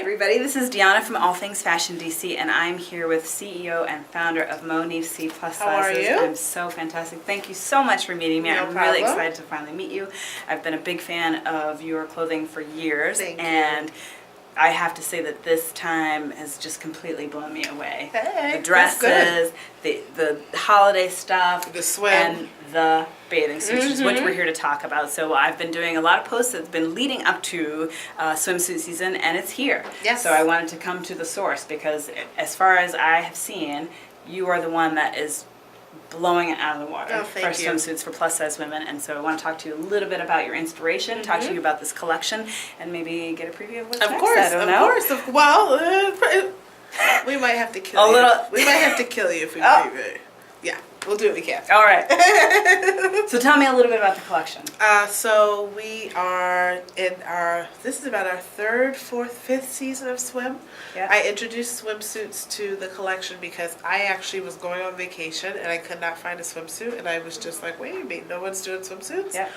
everybody, this is Deanna from All Things Fashion DC, and I'm here with CEO and founder of Monif C Plus Sizes. How are you? I'm so fantastic. Thank you so much for meeting me. No I'm problem. really excited to finally meet you. I've been a big fan of your clothing for years, Thank you. and I have to say that this time has just completely blown me away. Hey, the dresses, the holiday stuff, The swim. and the bathing suits, which is what we're here to talk about. So I've been doing a lot of posts that's been leading up to swimsuit season, and it's here. Yes. So I wanted to come to the source because as far as I have seen, you are the one that is blowing it out of the water Oh, for thank you. swimsuits for plus size women. And so I want to talk to you a little bit about your inspiration, talk to you about this collection, and maybe get a preview of what's Of next. course, I don't know. Well, we might have to kill A you. little- We might have to kill you if we Oh. preview it. Yeah, we'll do what we can. All right. So tell me a little bit about the collection. So we are in this is about our third, fourth, fifth season of swim. Yeah. I introduced swimsuits to the collection because I actually was going on vacation and I could not find a swimsuit, and I was just like, wait a minute, no one's doing swimsuits? Yeah.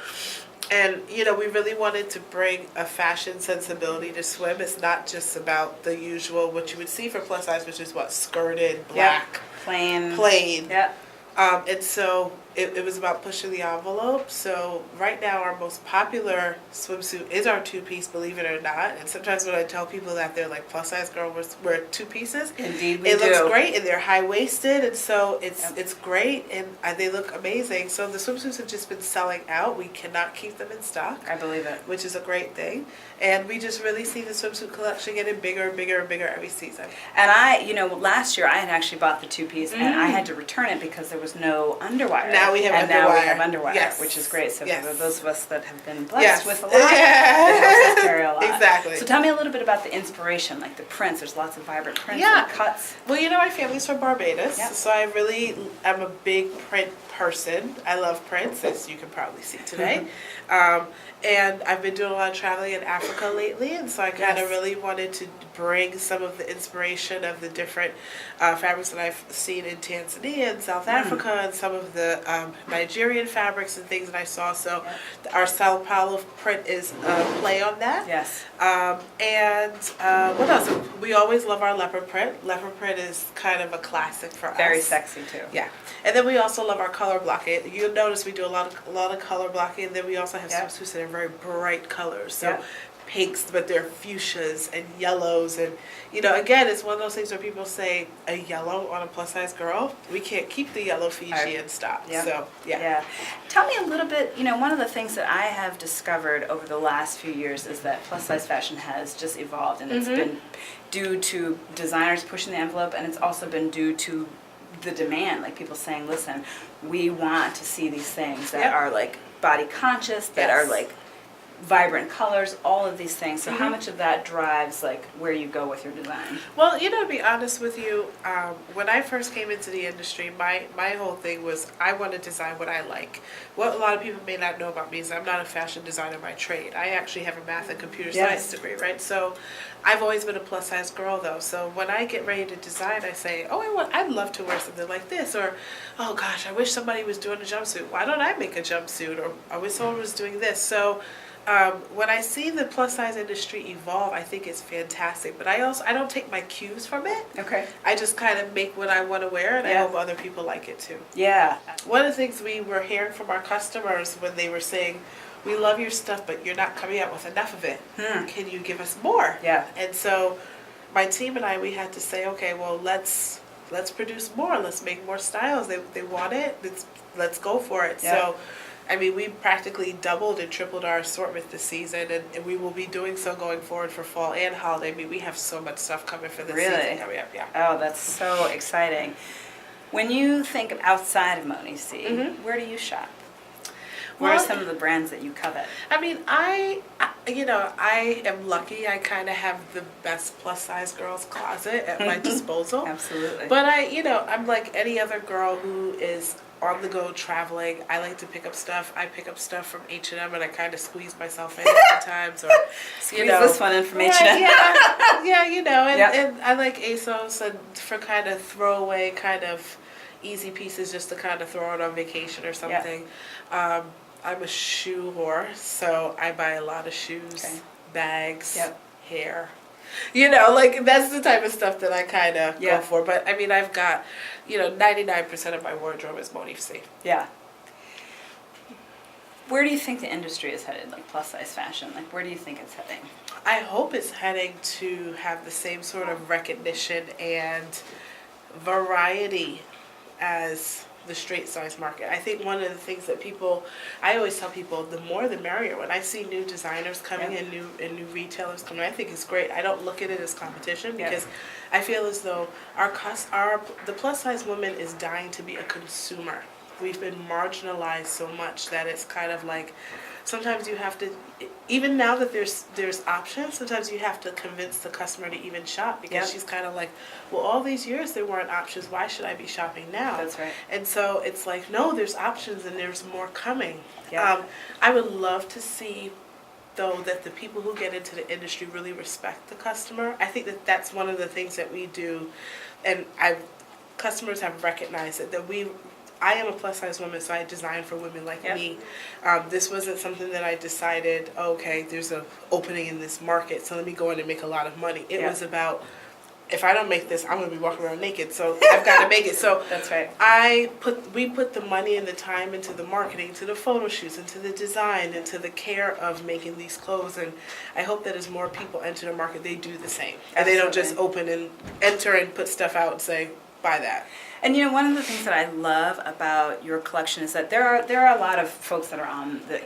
And, you know, we really wanted to bring a fashion sensibility to swim. It's not just about the usual, what you would see for plus size, which is what, skirted, black, plain. Yeah. And so it was about pushing the envelope. So right now our most popular swimsuit is our two-piece, believe it or not. And sometimes when I tell people that, they're like, plus size girl, wear two pieces. Indeed we It do. looks great, and they're high-waisted, and so it's great, and they look amazing. So the swimsuits have just been selling out. We cannot keep them in stock, I believe it. which is a great thing. And we just really see the swimsuit collection getting bigger and bigger and bigger every season. And last year I had actually bought the two-piece, and I had to return it because there was no underwire. Now we have and underwire. now we have underwire, Yes. which is great. So Yes. for those of us that have been blessed Yes. with a lot, it helps us carry a lot. Exactly. So tell me a little bit about the inspiration, like the prints. There's lots of vibrant prints Yeah. and cuts. Well, my family's from Barbados, Yep. so I really am a big print person. I love prints, as you can probably see today. And I've been doing a lot of traveling in Africa lately, and so I kind of Yes. really wanted to bring some of the inspiration of the different fabrics that I've seen in Tanzania and South Africa, and some of the Nigerian fabrics and things that I saw. So our Sao Paulo print is a play on that. Yes. And what else? We always love our leopard print. Leopard print is kind of a classic for us. Very sexy too. Yeah, and then we also love our color blocking. You'll notice we do a lot of color blocking, and then we also have swimsuits that are very bright colors. So pinks, but they're fuchsias and yellows, and again, it's one of those things where people say a yellow on a plus size girl. We can't keep the yellow Fiji in stock. Yeah. So Yeah. Tell me a little bit, one of the things that I have discovered over the last few years is that plus size fashion has just evolved, and it's been due to designers pushing the envelope, and it's also been due to the demand, like people saying, listen, we want to see these things that are like body conscious, that are like vibrant colors, all of these things. So how much of that drives like where you go with your design? Well, to be honest with you, when I first came into the industry, my whole thing was I want to design what I like. What a lot of people may not know about me is I'm not a fashion designer by trade. I actually have a math and computer science degree, right? So I've always been a plus size girl though. So when I get ready to design, I say, oh, I'd love to wear something like this, or oh gosh, I wish somebody was doing a jumpsuit. Why don't I make a jumpsuit? Or I wish someone was doing this. So when I see the plus size industry evolve, I think it's fantastic. But I don't take my cues from it. Okay. I just kind of make what I want to wear, and I hope other people like it too. Yeah. One of the things we were hearing from our customers when they were saying, we love your stuff, but you're not coming out with enough of it. Can you give us more? Yeah. And so my team and I, we had to say, okay, well, let's produce more. Let's make more styles. They want it. Let's go for it. Yeah. So we practically doubled and tripled our assortment this season, and we will be doing so going forward for fall and holiday. We have so much stuff coming for this season. Yeah. Oh, that's so exciting. When you think of outside of Monif C, where do you shop? What are some of the brands that you covet? I am lucky. I kind of have the best plus size girls closet at my disposal. Absolutely. But I'm like any other girl who is on the go traveling. I like to pick up stuff. I pick up stuff from H&M, and I kind of squeeze myself in sometimes. Or squeeze this one in from H&M. And I like ASOS, and for kind of throwaway, kind of easy pieces, just to kind of throw it on vacation or something. I'm a shoe whore, so I buy a lot of shoes, bags, hair. You know, like that's the type of stuff that I kind of Yeah. go for. But I mean, I've got, 99% of my wardrobe is Monif C. Yeah. Where do you think the industry is headed, like plus size fashion? Like, where do you think it's heading? I hope it's heading to have the same sort of recognition and variety as the straight size market. I think one of the things that I always tell people, the more the merrier. When I see new designers coming Yeah. and new retailers coming, I think it's great. I don't look at it as competition Yeah. because I feel as though the plus size woman is dying to be a consumer. We've been marginalized so much that it's kind of like sometimes you have to, even now that there's options, sometimes you have to convince the customer to even shop because Yep. she's kind of like, well, all these years there weren't options. Why should I be shopping now? That's right. And so it's like, no, there's options and there's more coming. Yeah. I would love to see, though, that the people who get into the industry really respect the customer. I think that that's one of the things that we do, and customers have recognized it, that I am a plus size woman, so I design for women like Yep. me. This wasn't something that I decided, okay, there's an opening in this market, so let me go in and make a lot of money. It Yeah. was about, if I don't make this, I'm going to be walking around naked, so I've got to make it. So That's right. we put the money and the time into the marketing, to the photo shoots, into the design, into the care of making these clothes, and I hope that as more people enter the market, they do the same. And they don't just Absolutely. open and enter and put stuff out and say, buy that. And one of the things that I love about your collection is that there are a lot of folks that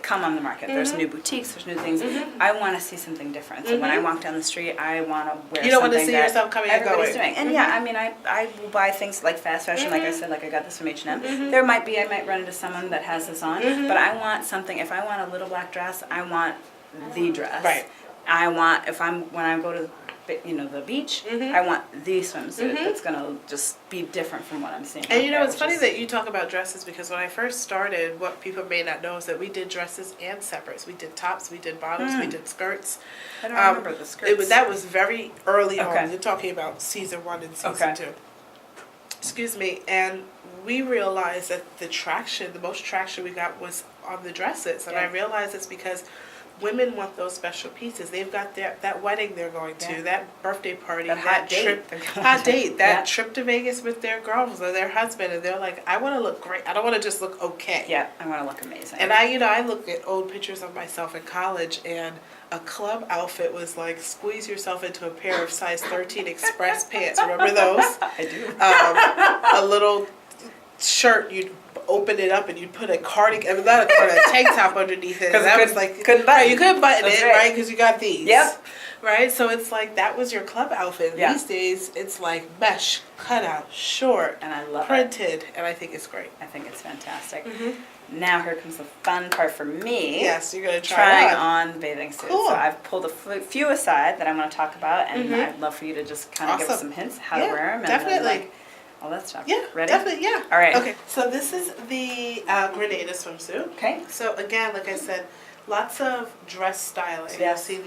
come on the market. Mm-hmm. There's new boutiques, there's new things. I want to see something different. So when I walk down the street, I want to wear You don't want to something see that yourself coming and everybody's going. doing. And yeah, I mean, I will buy things like fast fashion, like I said, like I got this from H&M. I might run into someone that has this on, but I want something. If I want a little black dress, I want the dress. Right. I want when I go to the beach, I want the swimsuit that's gonna just be different from what I'm seeing. And it's funny that you talk about dresses because when I first started, what people may not know is that we did dresses and separates. We did tops, we did bottoms, we did skirts. I don't remember the skirts. That was very early Okay. on. You're talking about season 1 and season Okay. 2. Excuse me. And we realized that the most traction we got was on the dresses. And I Yeah. realized it's because women want those special pieces. They've got that wedding they're going to, Yeah. that birthday party, That hot date trip, they're going hot to. date, that Yeah. trip to Vegas with their girls or their husband, and they're like, I want to look great. I don't want to just look okay. Yeah, I want to look amazing. And I look at old pictures of myself in college, and a club outfit was like squeeze yourself into a pair of size 13 express pants. Remember those? I do. A little shirt, you'd open it up and you'd put a cardigan, not a cardigan, a tank top underneath it. And that was like, couldn't button. right, you couldn't button That's it, right. right? Because you got these. Yep. Right? So it's like, that was your club outfit. Yeah. These days, it's like mesh, cutout, short, And I love it. printed, and I think it's great. I think it's fantastic. Now here comes the fun part for me. Yes, you're going to Trying try it on the bathing suit. Cool. So I've pulled a few aside that I want to talk about, and I'd love for you to just kind of give us Awesome. some hints how to wear them. Definitely. And then, like, all that stuff. Yeah, Ready? definitely, yeah. All right. Okay, so this is the Grenada swimsuit. Okay. So again, like I said, lots of dress styling. Yeah. You'll see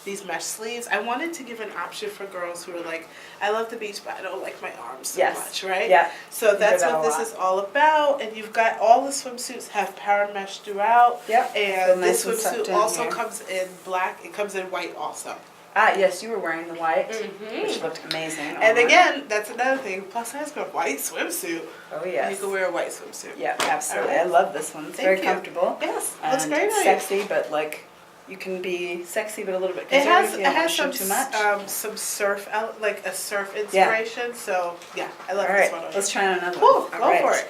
these mesh sleeves. I wanted to give an option for girls who are like, I love the beach, but I don't like my arms so Yes. much, right? Yeah. So that's that what a this lot. is all about. And you've got all the swimsuits have power mesh throughout. Yep. Feel And nice this and sucked swimsuit in also here. comes in black. It comes in white also. Ah, yes, you were wearing the white, which looked amazing. And on. again, that's another thing. Plus size girl, white swimsuit. Oh yes. You can wear a white swimsuit. Yeah, absolutely. All right. I love this one. It's Thank very you. comfortable. Yes, looks And great it's on you. sexy, but like you can be sexy but a little bit It conservative. has You don't want to some show too much. some surf like a surf inspiration. So yeah, I love All this right, one. let's try on another Cool, one. go All right. for it.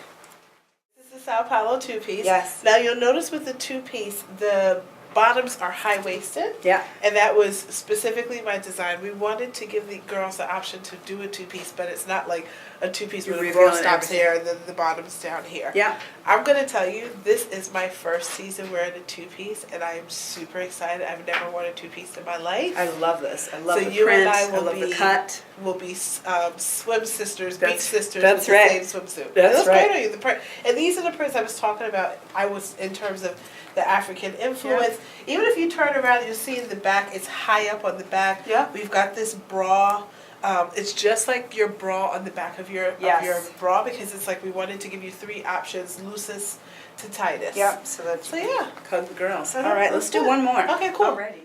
This is the Sao Paulo two-piece. Yes. Now you'll notice with the two-piece, the bottoms are high-waisted. Yeah. And that was specifically my design. We wanted to give the girls the option to do a two-piece, but it's not like a two-piece You're where the bra revealing stops everything. here and then the bottom's down here. Yeah. I'm going to tell you, this is my first season wearing a two-piece, and I am super excited. I've never worn a two-piece in my life. I love this. I love So the you print. and I will love the be- cut. We'll be swim sisters, beach That's- sisters that's with right. the same swimsuit. That's It looks right. great on you. The print. And these are the prints I was talking about. I was in terms of the African influence. Even if you turn around, you'll see in the back, it's high up on the back. Yeah. We've got this bra. It's just like your bra on the back of your Yes. bra, because it's like we wanted to give you 3 options, loosest to tightest. Yep. So that's So yeah. hug the girls. Uh-huh. All right, let's do Good. one more. Okay, cool. Alrighty.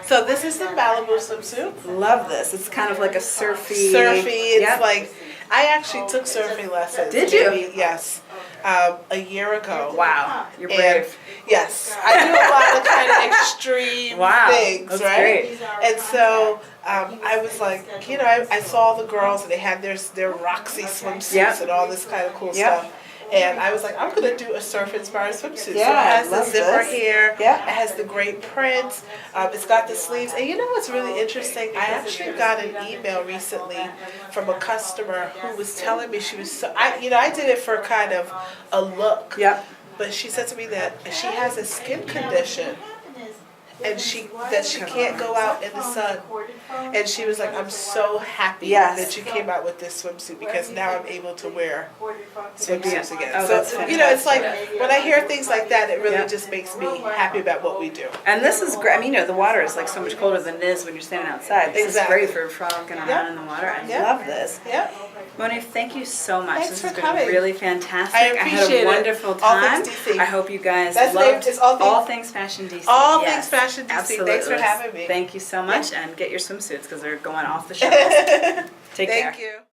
So this is the Malibu swimsuit. Love this. It's kind of like a surfy. Surfy. It's Yep. like, I actually took surfing lessons. Did you? Maybe, yes. A year ago. Wow, you're And brave. yes, I do a lot of kind of extreme Wow, things, that's right? great. And so I was like, you know, I saw the girls and they had their Roxy swimsuits Yep. and all this kind of cool Yep. stuff. And I was like, I'm gonna do a surf-inspired swimsuit. Yeah, so it I has the love zipper this. here. Yeah. It has the great print. It's got the sleeves. And you know what's really interesting? I actually got an email recently from a customer who was telling me she was so. I did it for kind of a look. Yep. But she said to me that she has a skin condition and she can't go out in the sun. And she was like, I'm so happy Yes. that you came out with this swimsuit because now I'm able to wear swimsuits again. Oh, So, that's you know, it's like when I hear things like that, it really Yeah. just makes me happy about what we do. And this is great. I mean, you know, the water is like so much colder than it is when you're standing outside. This Exactly. is great for frolicking around Yep. in the water. I Yep. love this. Yep. Monif, thank you so much. Thanks This for has been coming. really fantastic. I appreciate had it. a wonderful All time. Things DC. I hope you guys That's loved it's All Things- Fashion DC. All Yes, Things Fashion DC. Absolutely. Thanks for having me. Thank you so much, and get your swimsuits because they're going off the shelves. Take care. Thank you.